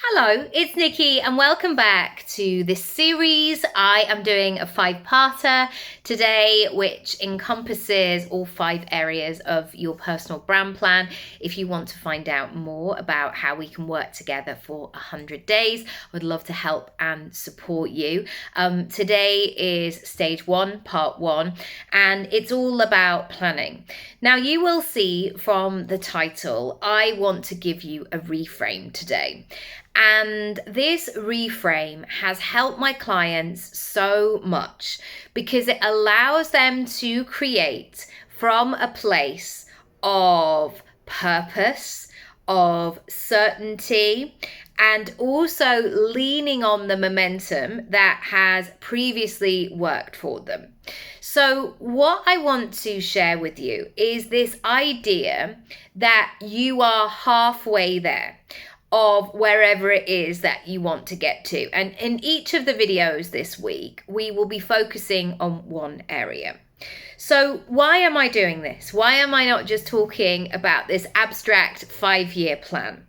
Hello, it's Nikki and welcome back to this series. I am doing a 5-parter today, which encompasses all 5 areas of your personal brand plan. If you want to find out more about how we can work together for 100 days, I would love to help and support you. Today is stage 1, part 1, and it's all about planning. Now, you will see from the title, I want to give you a reframe today. And this reframe has helped my clients so much because it allows them to create from a place of purpose, of certainty, and also leaning on the momentum that has previously worked for them. So what I want to share with you is this idea that you are halfway there of wherever it is that you want to get to. And in each of the videos this week, we will be focusing on one area. So why am I doing this? Why am I not just talking about this abstract 5-year plan?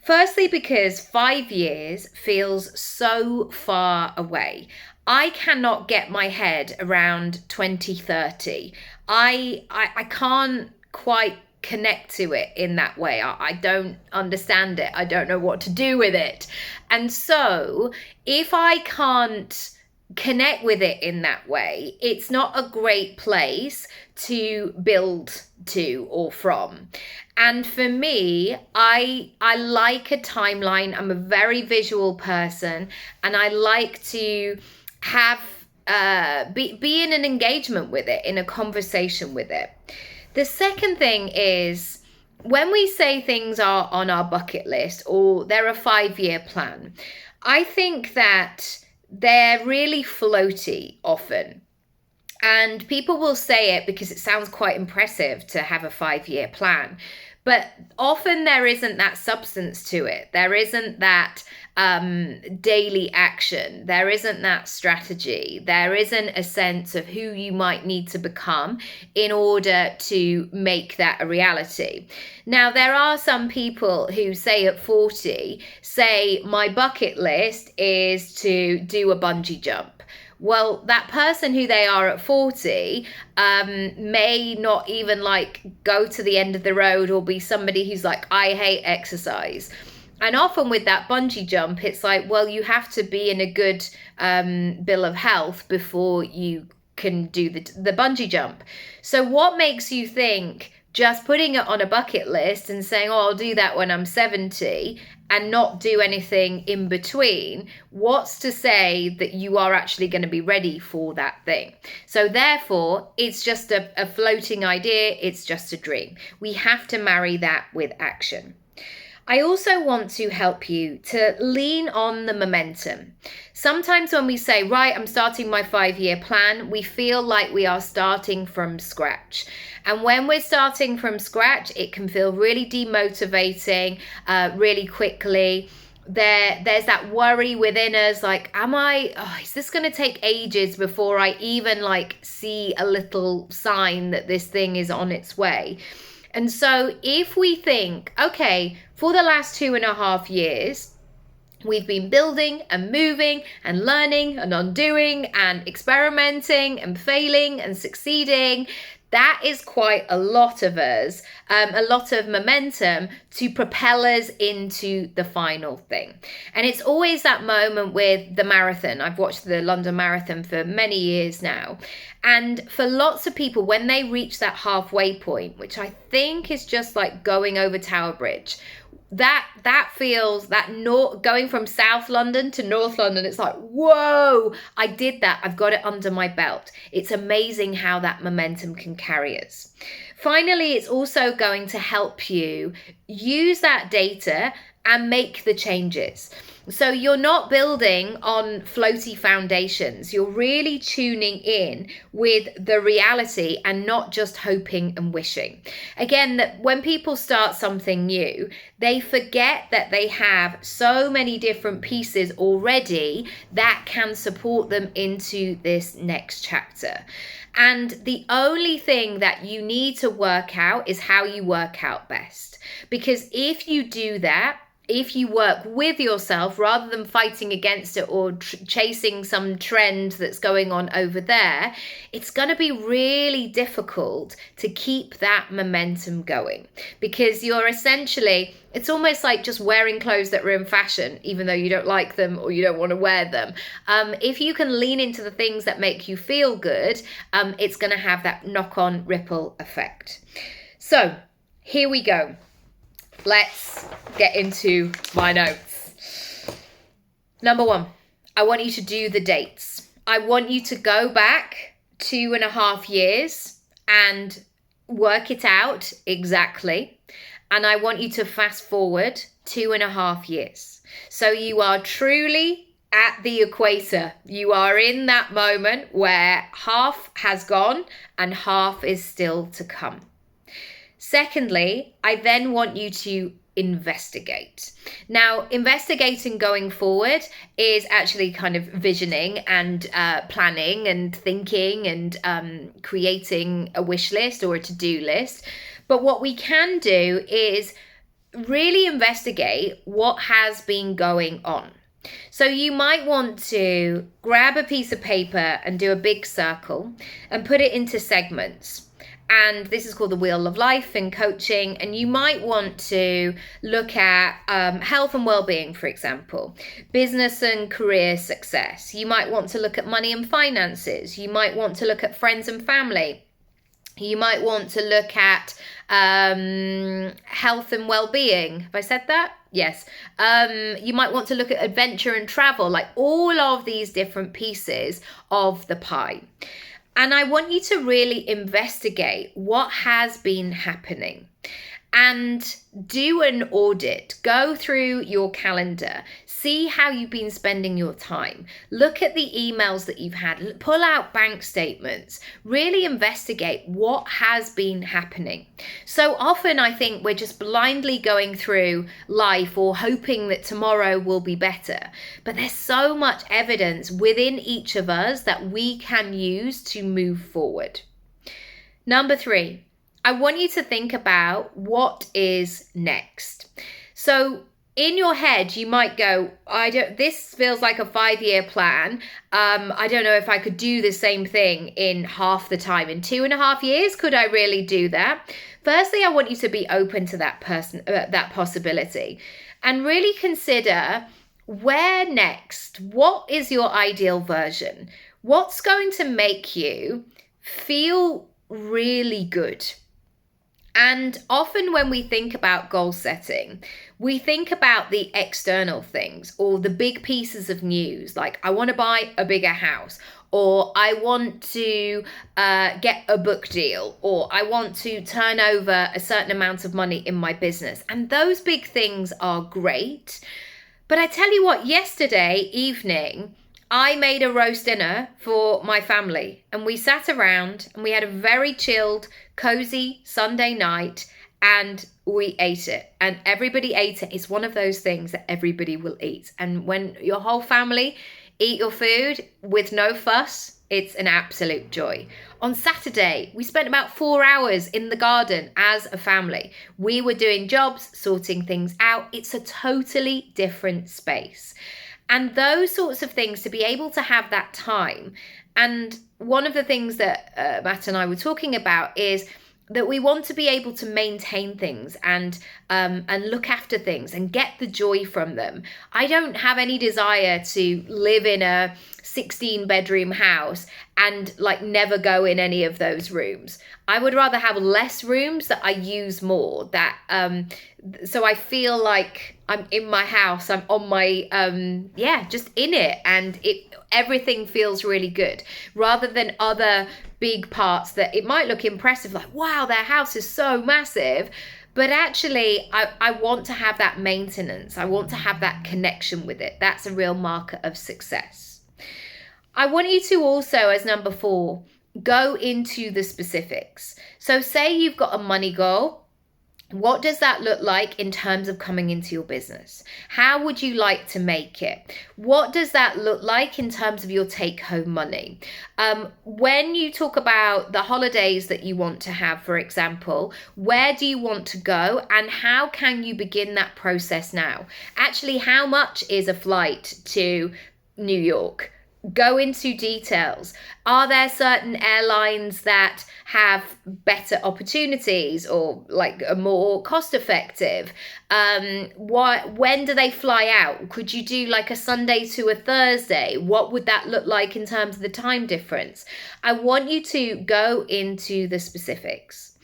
Firstly, because 5 years feels so far away. I cannot get my head around 2030. I can't quite connect to it in that way. I don't understand it. I don't know what to do with it. And so if I can't connect with it in that way, it's not a great place to build to or from. And for me, I like a timeline. I'm a very visual person, and I like to have be in an engagement with it, in a conversation with it. The second thing is, when we say things are on our bucket list or they're a 5-year plan, I think that they're really floaty often. And people will say it because it sounds quite impressive to have a 5-year plan. But often there isn't that substance to it. There isn't that daily action. There isn't that strategy. There isn't a sense of who you might need to become in order to make that a reality. Now, there are some people who say at 40, say, my bucket list is to do a bungee jump. Well, that person who they are at 40 may not even go to the end of the road, or be somebody who's like, I hate exercise. And often with that bungee jump, it's like, well, you have to be in a good bill of health before you can do the bungee jump. So what makes you think just putting it on a bucket list and saying, oh, I'll do that when I'm 70 and not do anything in between, what's to say that you are actually going to be ready for that thing? So therefore, it's just a floating idea. It's just a dream. We have to marry that with action. I also want to help you to lean on the momentum. Sometimes when we say, right, I'm starting my 5-year plan, we feel like we are starting from scratch. And when we're starting from scratch, it can feel really demotivating really quickly. There's that worry within us, like, is this going to take ages before I even see a little sign that this thing is on its way? And so if we think, okay, for the last 2.5 years, we've been building and moving and learning and undoing and experimenting and failing and succeeding. That is quite a lot of us, a lot of momentum to propel us into the final thing. And it's always that moment with the marathon. I've watched the London Marathon for many years now. And for lots of people, when they reach that halfway point, which I think is just like going over Tower Bridge, that feels going from South London to North London, it's like, whoa, I did that. I've got it under my belt. It's amazing how that momentum can carry us. Finally, it's also going to help you use that data and make the changes. So you're not building on floaty foundations. You're really tuning in with the reality and not just hoping and wishing. Again, that when people start something new, they forget that they have so many different pieces already that can support them into this next chapter. And the only thing that you need to work out is how you work out best. Because if you do that, if you work with yourself rather than fighting against it or chasing some trend that's going on over there, it's going to be really difficult to keep that momentum going, because you're essentially, it's almost like just wearing clothes that are in fashion, even though you don't like them or you don't want to wear them. If you can lean into the things that make you feel good, it's going to have that knock-on ripple effect. So here we go. Let's get into my notes. Number 1, I want you to do the dates. I want you to go back 2.5 years and work it out exactly. And I want you to fast forward 2.5 years. So you are truly at the equator. You are in that moment where half has gone and half is still to come. Secondly, I then want you to investigate. Now, investigating going forward is actually kind of visioning and planning and thinking and creating a wish list or a to-do list. But what we can do is really investigate what has been going on. So you might want to grab a piece of paper and do a big circle and put it into segments. And this is called the Wheel of Life in coaching. And you might want to look at health and well-being, for example, business and career success. You might want to look at money and finances. You might want to look at friends and family. You might want to look at health and well-being. Have I said that? Yes. You might want to look at adventure and travel, like all of these different pieces of the pie. And I want you to really investigate what has been happening and do an audit. Go through your calendar, see how you've been spending your time, look at the emails that you've had, pull out bank statements, really investigate what has been happening. So often I think we're just blindly going through life or hoping that tomorrow will be better. But there's so much evidence within each of us that we can use to move forward. Number 3. I want you to think about what is next. So in your head, you might go, this feels like a 5-year plan. I don't know if I could do the same thing in half the time. In 2.5 years, could I really do that? Firstly, I want you to be open to that possibility and really consider where next. What is your ideal version? What's going to make you feel really good? And often when we think about goal setting, we think about the external things or the big pieces of news, like I want to buy a bigger house, or I want to get a book deal, or I want to turn over a certain amount of money in my business. And those big things are great. But I tell you what, yesterday evening, I made a roast dinner for my family and we sat around and we had a very chilled, cozy Sunday night and we ate it and everybody ate it. It's one of those things that everybody will eat. And when your whole family eat your food with no fuss, it's an absolute joy. On Saturday, we spent about 4 hours in the garden as a family. We were doing jobs, sorting things out. It's a totally different space. And those sorts of things, to be able to have that time. And one of the things that Matt and I were talking about is that we want to be able to maintain things and look after things and get the joy from them. I don't have any desire to live in a 16-bedroom house and like never go in any of those rooms. I would rather have less rooms that I use more, that so I feel like I'm in my house, I'm on my just in it, and everything feels really good, rather than other big parts that it might look impressive, like wow, their house is so massive, but actually I want to have that maintenance. I want to have that connection with it. That's a real marker of success. I want you to also, as number 4, go into the specifics. So say you've got a money goal What does that look like in terms of coming into your business? How would you like to make it? What does that look like in terms of your take-home money? When you talk about the holidays that you want to have, for example, where do you want to go and how can you begin that process now? Actually, how much is a flight to New York? Go into details. Are there certain airlines that have better opportunities or like are more cost effective? When do they fly out? Could you do like a Sunday to a Thursday? What would that look like in terms of the time difference? I want you to go into the specifics.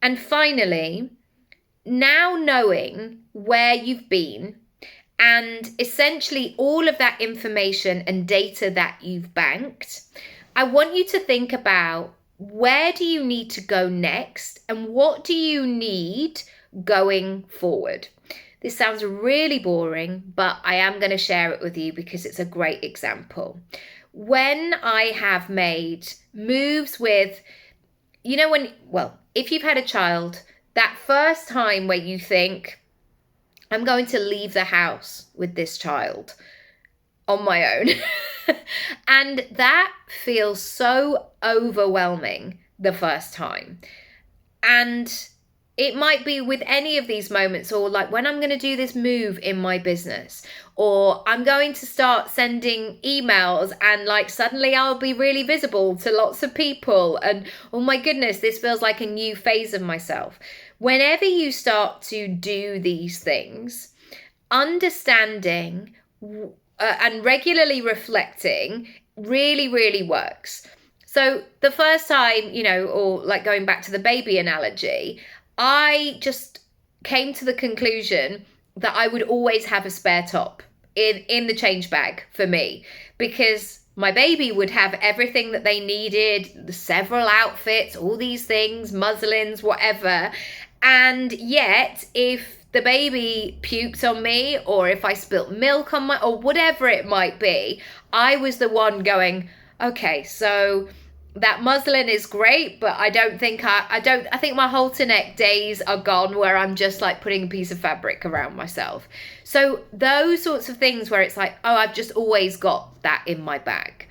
And finally, now knowing where you've been, and essentially all of that information and data that you've banked, I want you to think about where do you need to go next and what do you need going forward. This sounds really boring, but I am going to share it with you because it's a great example. When I have made moves with, if you've had a child, that first time where you think, I'm going to leave the house with this child on my own. And that feels so overwhelming the first time. And it might be with any of these moments, or like when I'm going to do this move in my business, or I'm going to start sending emails and like suddenly I'll be really visible to lots of people. And oh my goodness, this feels like a new phase of myself. Whenever you start to do these things, understanding and regularly reflecting really, really works. So the first time, or like going back to the baby analogy, I just came to the conclusion that I would always have a spare top in the change bag for me, because my baby would have everything that they needed, several outfits, all these things, muslins, whatever. And yet, if the baby puked on me, or if I spilt milk on or whatever it might be, I was the one going, okay, so that muslin is great, but I think my halter neck days are gone where I'm just like putting a piece of fabric around myself. So those sorts of things where it's like, oh, I've just always got that in my bag.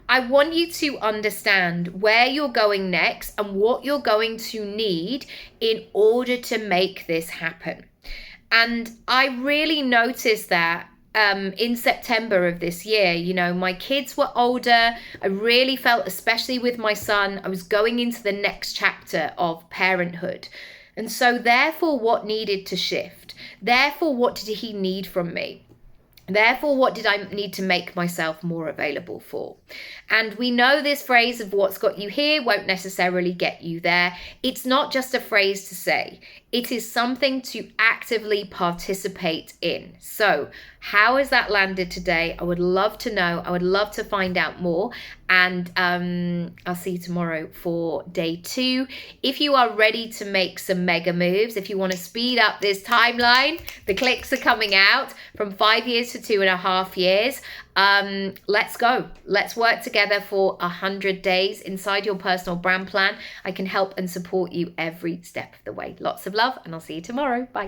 I want you to understand where you're going next and what you're going to need in order to make this happen. And I really noticed that in September of this year. My kids were older. I really felt, especially with my son, I was going into the next chapter of parenthood. And so therefore, what needed to shift? Therefore, what did he need from me? Therefore, what did I need to make myself more available for? And we know this phrase of what's got you here won't necessarily get you there. It's not just a phrase to say. It is something to actively participate in. So how has that landed today? I would love to know. I would love to find out more. And I'll see you tomorrow for day 2. If you are ready to make some mega moves, if you want to speed up this timeline, the clicks are coming out from 5 years to 2.5 years. Let's go. Let's work together for 100 days inside your personal brand plan. I can help and support you every step of the way. Lots of love, and I'll see you tomorrow. Bye.